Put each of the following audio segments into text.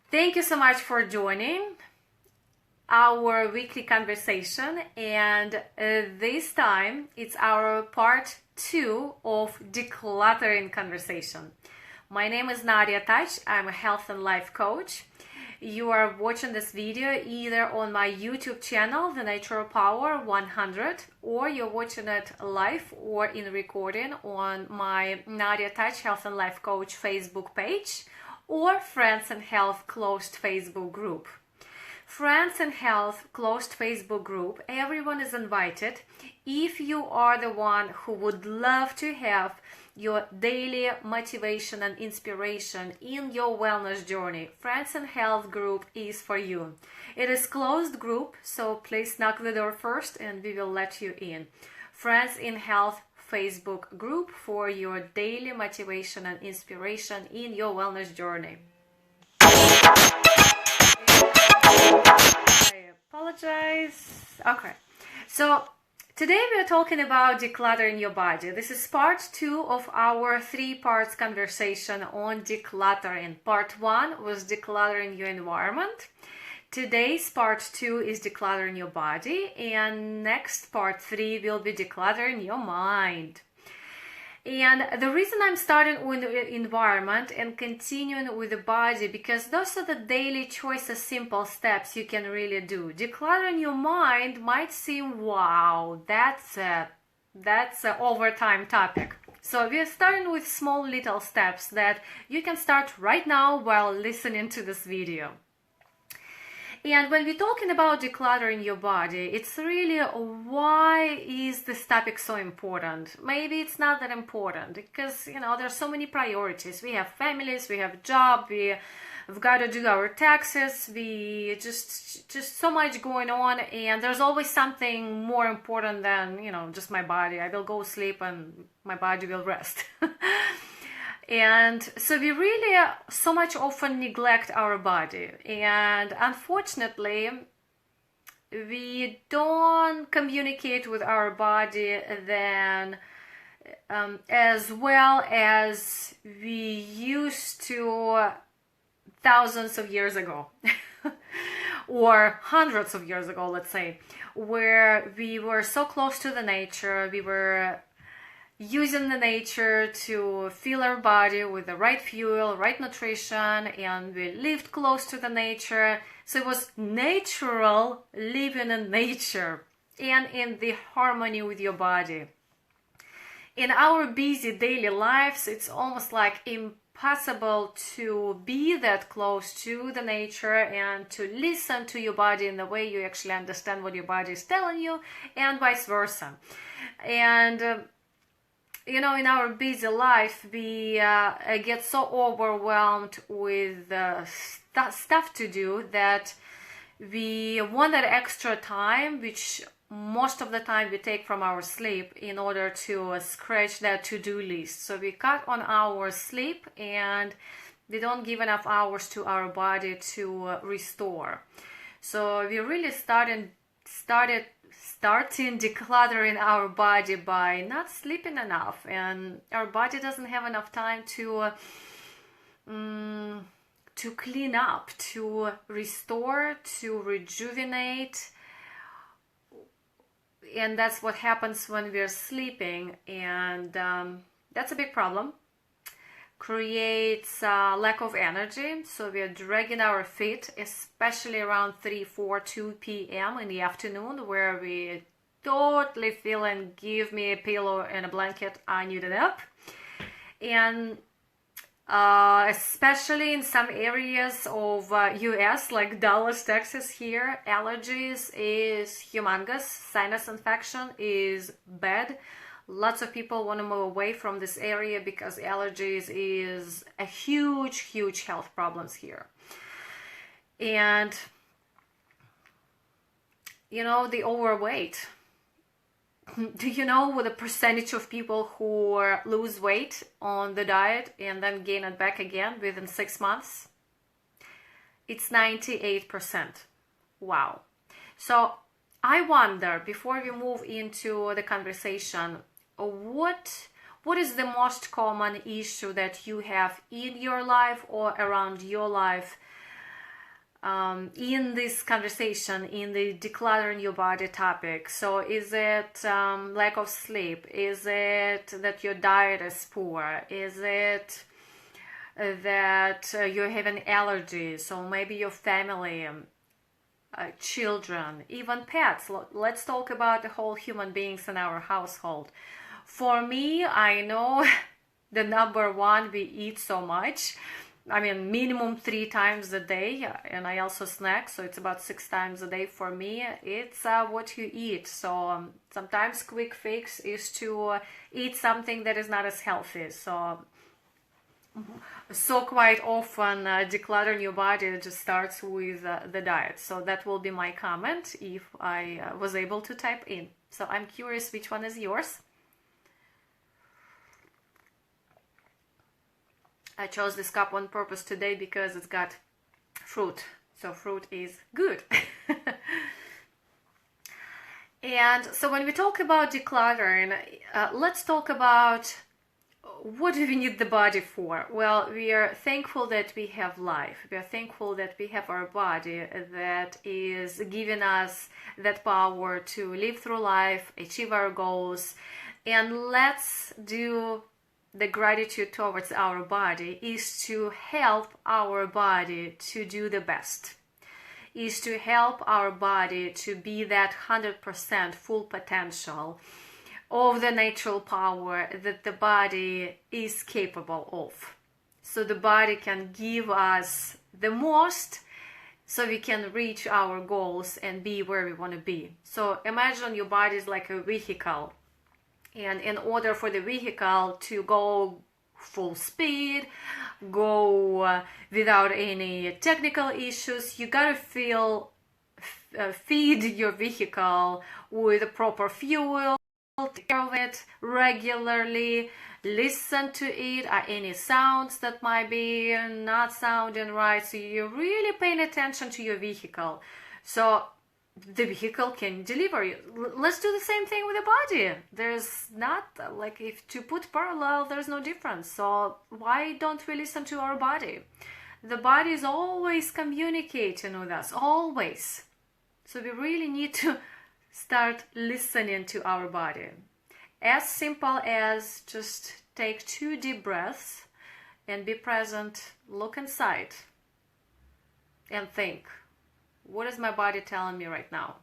Thank you so much for joining our weekly conversation, and this time it's our part 2 of decluttering conversation. My name is Nadia Touch. I'm a health and life coach. You are watching this video either on my YouTube channel, The Natural Power 100, or you're watching it live or in recording on my Nadia Touch Health and Life Coach Facebook page or Friends and Health closed Facebook group. Friends and Health closed Facebook group, everyone is invited. If you are the one who would love to have your daily motivation and inspiration in your wellness journey, Friends and Health group is for you. It is closed group, so please knock the door first and we will let you in. Friends in Health Facebook group for your daily motivation and inspiration in your wellness journey. I apologize. Okay, so today we are talking about decluttering your body. This is part 2 of our 3 parts conversation on decluttering. Part 1 was decluttering your environment. Today's part 2 is decluttering your body, and next part 3 will be decluttering your mind. And the reason I'm starting with the environment and continuing with the body, because those are the daily choices, simple steps you can really do. Decluttering your mind might seem, wow, that's an overtime topic. So we're starting with small little steps that you can start right now while listening to this video. And when we're talking about decluttering your body, it's really, why is this topic so important? Maybe it's not that important because, there's so many priorities. We have families, we have a job, we've got to do our taxes, we just so much going on, and there's always something more important than, just my body. I will go sleep and my body will rest. And so we really so much often neglect our body, and unfortunately we don't communicate with our body then as well as we used to thousands of years ago or hundreds of years ago, let's say, where we were so close to the nature, we were using the nature to fill our body with the right fuel, right nutrition, and we lived close to the nature. So it was natural living in nature and in the harmony with your body. In our busy daily lives, it's almost like impossible to be that close to the nature and to listen to your body in the way you actually understand what your body is telling you, and vice versa. And in our busy life, we get so overwhelmed with stuff to do that we want that extra time, which most of the time we take from our sleep, in order to scratch that to-do list. So we cut on our sleep and we don't give enough hours to our body to restore. So we really started decluttering our body by not sleeping enough, and our body doesn't have enough time to clean up, to restore, to rejuvenate. And that's what happens when we're sleeping, and that's a big problem. Creates lack of energy, so we are dragging our feet, especially around 3, 4, 2 p.m. in the afternoon, where we totally feeling, give me a pillow and a blanket, I need it up. And especially in some areas of US, like Dallas, Texas, here, allergies is humongous. Sinus infection is bad. Lots of people want to move away from this area because allergies is a huge health problems here. And the overweight. Do you know what the percentage of people who lose weight on the diet and then gain it back again within 6 months? It's 98%. Wow. So I wonder, before we move into the conversation, what is the most common issue that you have in your life or around your life in this conversation, in the decluttering your body topic. So is it lack of sleep? Is it that your diet is poor? Is it that you're having allergies? So maybe your family, children, even pets. Let's talk about the whole human beings in our household. For me, I know the number one, we eat so much. I mean, minimum 3 times a day, and I also snack, so it's about 6 times a day for me. It's what you eat. So sometimes quick fix is to eat something that is not as healthy. So quite often decluttering your body just starts with the diet. So that will be my comment if I was able to type in. So I'm curious which one is yours. I chose this cup on purpose today because it's got fruit. So fruit is good. And so when we talk about decluttering, let's talk about what do we need the body for? Well, we are thankful that we have life. We are thankful that we have our body that is giving us that power to live through life, achieve our goals. And let's do the gratitude towards our body is to help our body to do the best, is to help our body to be that 100% full potential of the natural power that the body is capable of. So the body can give us the most so we can reach our goals and be where we want to be. So imagine your body is like a vehicle. And in order for the vehicle to go full speed, go without any technical issues, you gotta feed your vehicle with the proper fuel, take care of it regularly, listen to it, any sounds that might be not sounding right. So you're really paying attention to your vehicle. So the vehicle can deliver you. Let's do the same thing with the body. There's not, like, if to put parallel, there's no difference. So why don't we listen to our body? The body is always communicating with us, always. So we really need to start listening to our body. As simple as just take 2 deep breaths and be present, look inside and think. What is my body telling me right now?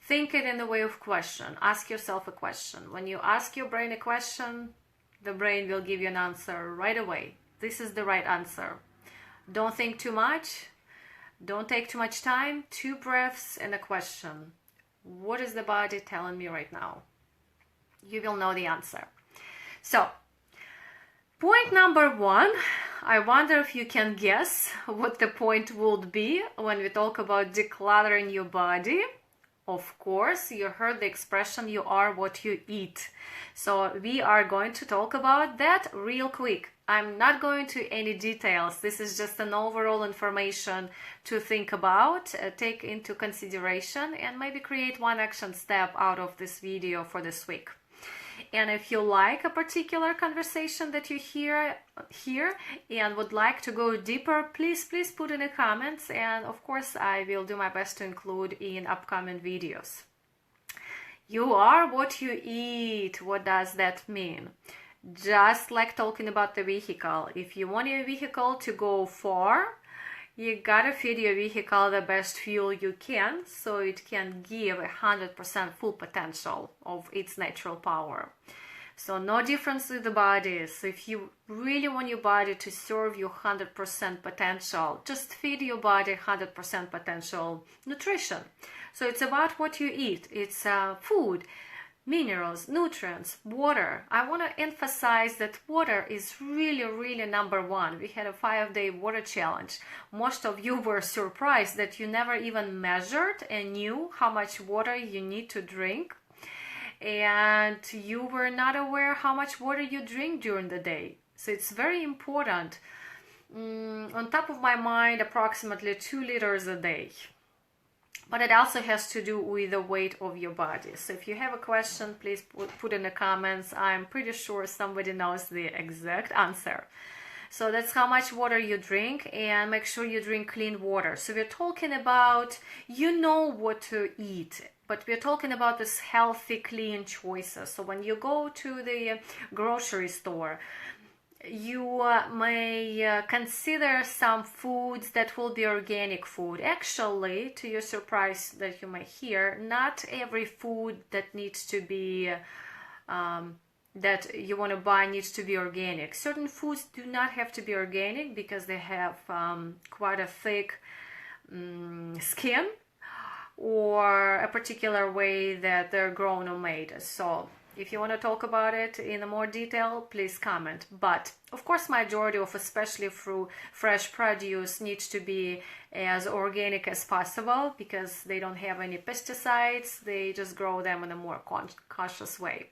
Think it in the way of question. Ask yourself a question. When you ask your brain a question, the brain will give you an answer right away. This is the right answer. Don't think too much. Don't take too much time. 2 breaths and a question. What is the body telling me right now? You will know the answer. So, point number 1, I wonder if you can guess what the point would be when we talk about decluttering your body. Of course, you heard the expression, you are what you eat. So we are going to talk about that real quick. I'm not going to any details. This is just an overall information to think about, take into consideration, and maybe create one action step out of this video for this week. And if you like a particular conversation that you hear here and would like to go deeper, please put in the comments, and of course I will do my best to include in upcoming videos. You are what you eat. What does that mean? Just like talking about the vehicle. If you want your vehicle to go far, you gotta feed your vehicle the best fuel you can so it can give 100% full potential of its natural power. So no difference with the body. So if you really want your body to serve your 100% potential, just feed your body 100% potential nutrition. So it's about what you eat. It's food, minerals, nutrients, water. I want to emphasize that water is really number 1. We had a 5-day water challenge. Most of you were surprised that you never even measured and knew how much water you need to drink. And you were not aware how much water you drink during the day. So it's very important. On top of my mind, approximately 2 liters a day. But it also has to do with the weight of your body. So if you have a question, please put in the comments. I'm pretty sure somebody knows the exact answer. So that's how much water you drink, and make sure you drink clean water. So we're talking about, you know what to eat, but we're talking about this healthy, clean choices. So when you go to the grocery store, you may consider some foods that will be organic food. Actually, to your surprise that you may hear, not every food that needs to be that you want to buy needs to be organic. Certain foods do not have to be organic because they have quite a thick skin, or a particular way that they're grown or made. So if you want to talk about it in more detail, please comment. But of course, majority of especially fresh produce needs to be as organic as possible, because they don't have any pesticides. They just grow them in a more conscious way.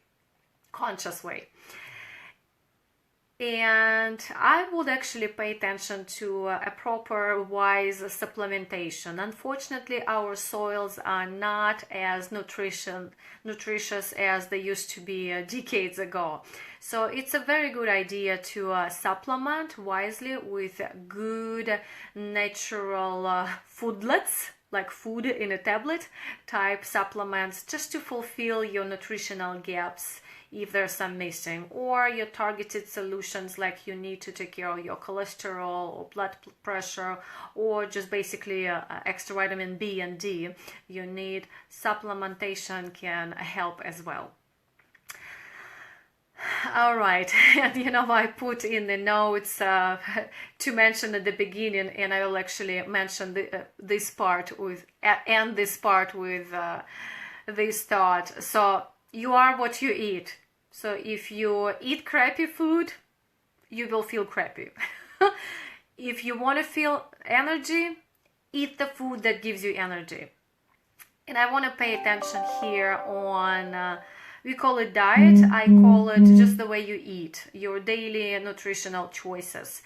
And I would actually pay attention to a proper, wise supplementation. Unfortunately, our soils are not as nutritious as they used to be decades ago. So it's a very good idea to supplement wisely with good natural foodlets, like food in a tablet type supplements, just to fulfill your nutritional gaps if there's some missing, or your targeted solutions like you need to take care of your cholesterol or blood pressure, or just basically extra vitamin B and D you need. Supplementation can help as well. All right, and I put in the notes to mention at the beginning, and I will actually mention this part with this thought. So you are what you eat. So if you eat crappy food, you will feel crappy. If you want to feel energy, eat the food that gives you energy. And I want to pay attention here on, we call it diet, I call it just the way you eat, your daily nutritional choices.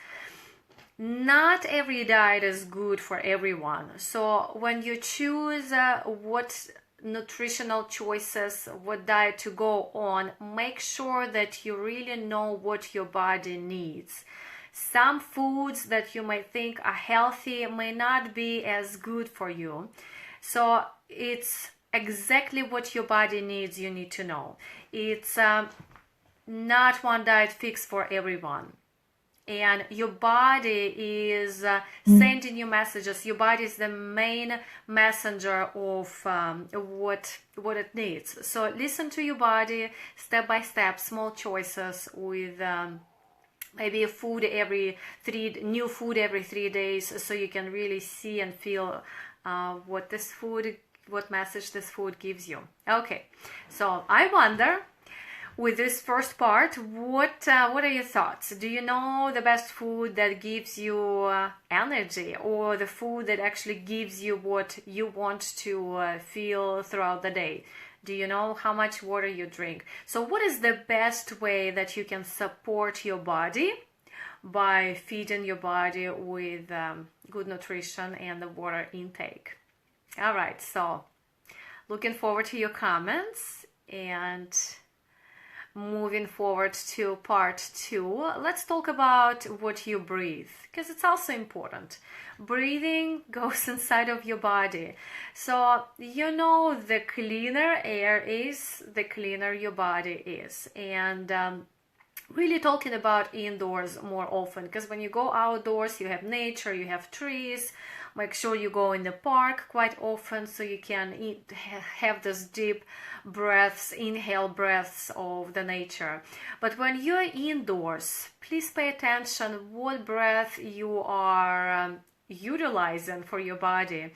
Not every diet is good for everyone. So when you choose what nutritional choices, what diet to go on, make sure that you really know what your body needs. Some foods that you might think are healthy may not be as good for you. So it's exactly what your body needs, you need to know. It's not one diet fix for everyone. And your body is sending you messages. Your body is the main messenger of what it needs. So listen to your body step by step, small choices with maybe new food every 3 days, so you can really see and feel what message this food gives you. Okay, so I wonder, with this first part, what are your thoughts? Do you know the best food that gives you energy, or the food that actually gives you what you want to feel throughout the day? Do you know how much water you drink? So what is the best way that you can support your body by feeding your body with good nutrition and the water intake? All right, so looking forward to your comments, and moving forward to part 2, let's talk about what you breathe, because it's also important. Breathing goes inside of your body. So, the cleaner air is, the cleaner your body is. And really talking about indoors more often, because when you go outdoors, you have nature, you have trees. Make sure you go in the park quite often, so you can have those deep breaths, inhale breaths of the nature. But when you're indoors, please pay attention what breath you are utilizing for your body.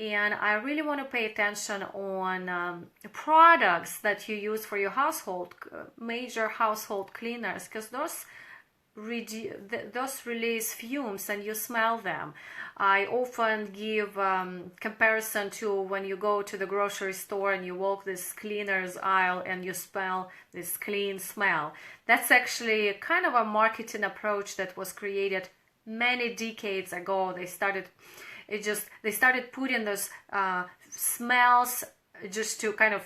And I really want to pay attention on products that you use for your household, major household cleaners, because those release fumes and you smell them. I often give comparison to when you go to the grocery store and you walk this cleaners aisle and you smell this clean smell. That's actually kind of a marketing approach that was created many decades ago. They started putting those smells just to kind of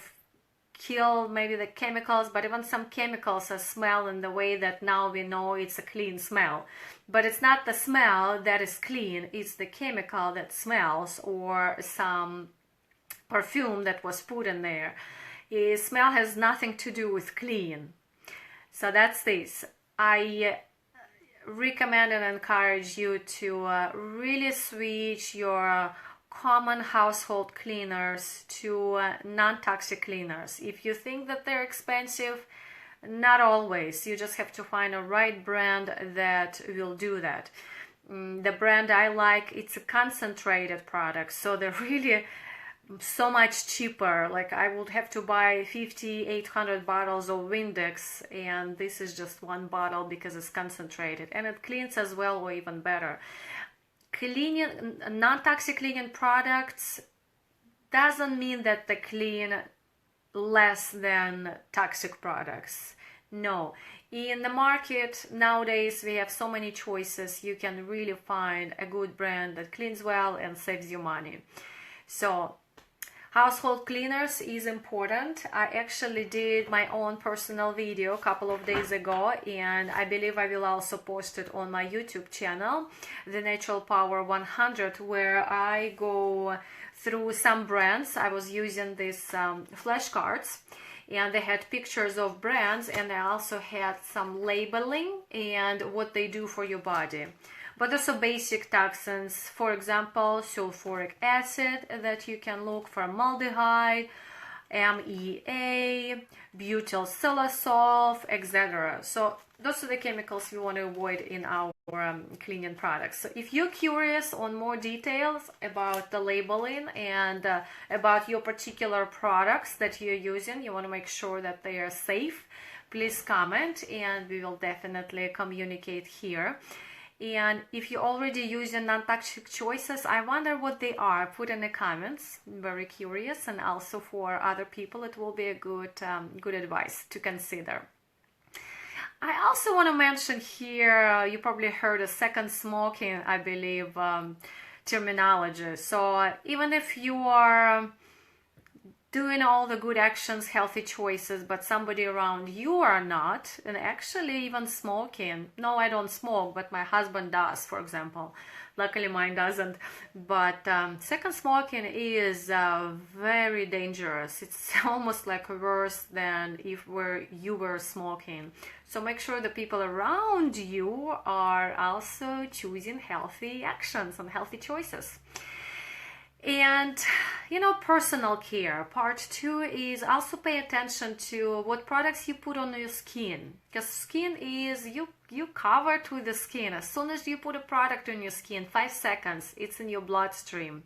kill maybe the chemicals, but even some chemicals smell in the way that now we know it's a clean smell. But it's not the smell that is clean, it's the chemical that smells, or some perfume that was put in there. Smell has nothing to do with clean. So that's this. I recommend and encourage you to really switch your common household cleaners to non-toxic cleaners. If you think that they're expensive, not always. You just have to find a right brand that will do that. The brand I like, it's a concentrated product, so they're really so much cheaper. Like I would have to buy 800 bottles of Windex, and this is just one bottle because it's concentrated, and it cleans as well, or even better. Non-toxic cleaning products doesn't mean that they clean less than toxic products. No, in the market nowadays we have so many choices. You can really find a good brand that cleans well and saves you money. So household cleaners is important. I actually did my own personal video a couple of days ago, and I believe I will also post it on my YouTube channel, The Natural Power 100, where I go through some brands. I was using these flashcards, and they had pictures of brands, and I also had some labeling and what they do for your body. But also basic toxins, for example, sulfuric acid that you can look for, formaldehyde, MEA, butyl silosulf, etc. So those are the chemicals we want to avoid in our cleaning products. So if you're curious on more details about the labeling and about your particular products that you're using, you want to make sure that they are safe, please comment and we will definitely communicate here. And if you're already using non-toxic choices, I wonder what they are. Put in the comments. I'm very curious, and also for other people, it will be a good advice to consider. I also want to mention here, you probably heard a second smoking, I believe, terminology. So even if you are doing all the good actions, healthy choices, but somebody around you are not, and actually even smoking. No, I don't smoke, but my husband does, for example. Luckily mine doesn't. But second smoking is very dangerous. It's almost like worse than if you were smoking. So make sure the people around you are also choosing healthy actions and healthy choices. And personal care, part 2 is also pay attention to what products you put on your skin, because skin is you covered with the skin. As soon as you put a product on your skin, 5 seconds it's in your bloodstream.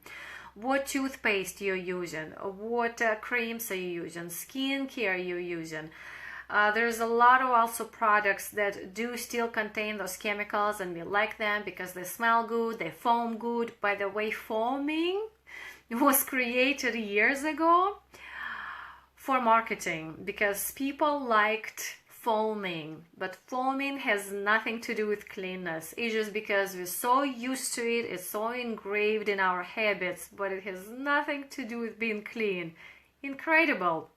What toothpaste you're using, what creams are you using, skin care you're using. There's a lot of also products that do still contain those chemicals, and we like them because they smell good, they foam good. By the way, foaming was created years ago for marketing because people liked foaming, but foaming has nothing to do with cleanness. It's just because we're so used to it, it's so engraved in our habits, but it has nothing to do with being clean. Incredible.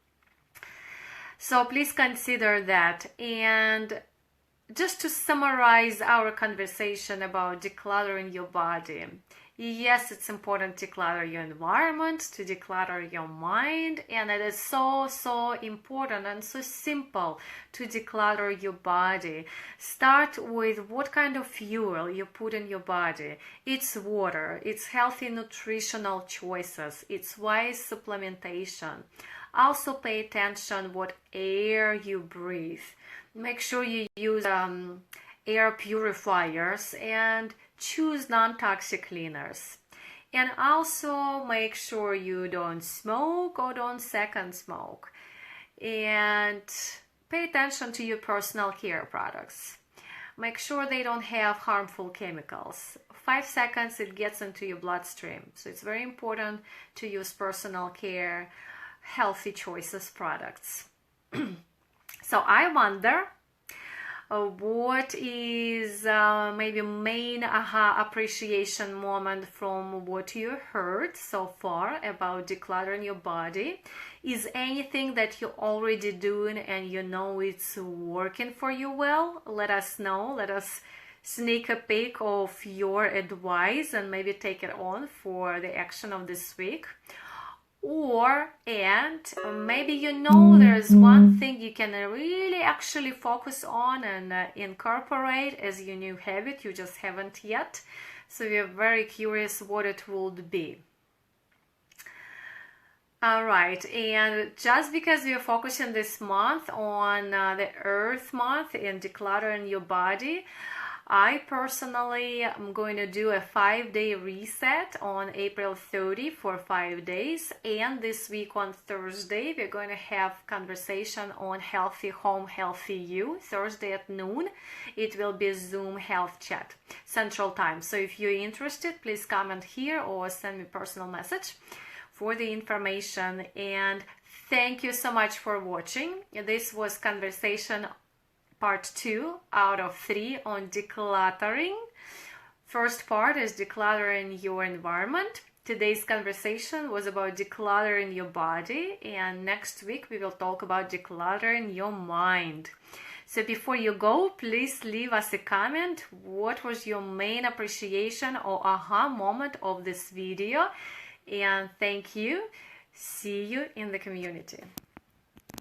So please consider that. And just to summarize our conversation about decluttering your body, yes, it's important to declutter your environment, to declutter your mind, and it is so important and so simple to declutter your body. Start with what kind of fuel you put in your body. It's water, it's healthy nutritional choices, it's wise supplementation. Also pay attention what air you breathe. Make sure you use air purifiers and choose non-toxic cleaners. And also make sure you don't smoke or don't second smoke. And pay attention to your personal care products. Make sure they don't have harmful chemicals. 5 seconds it gets into your bloodstream. So it's very important to use personal care, healthy choices products. So I wonder, What is maybe main aha appreciation moment from what you heard so far about decluttering your body? Is anything that you're already doing and you know it's working for you well? Let us know. Let us sneak a peek of your advice and maybe take it on for the action of this week. And maybe you know there's one thing you can really actually focus on and incorporate as your new habit. You just haven't yet. So we're very curious what it would be. All right, and just because we are focusing this month on the Earth Month and decluttering your body, I personally am going to do a 5-day reset on April 30 for 5 days. And this week on Thursday, we're going to have conversation on Healthy Home, Healthy You. Thursday at noon, it will be Zoom health chat, Central Time. So if you're interested, please comment here or send me a personal message for the information. And thank you so much for watching. This was conversation Part 2 out of 3 on decluttering. First part is decluttering your environment. Today's conversation was about decluttering your body, and next week we will talk about decluttering your mind. So before you go, please leave us a comment. What was your main appreciation or aha moment of this video? And thank you. See you in the community.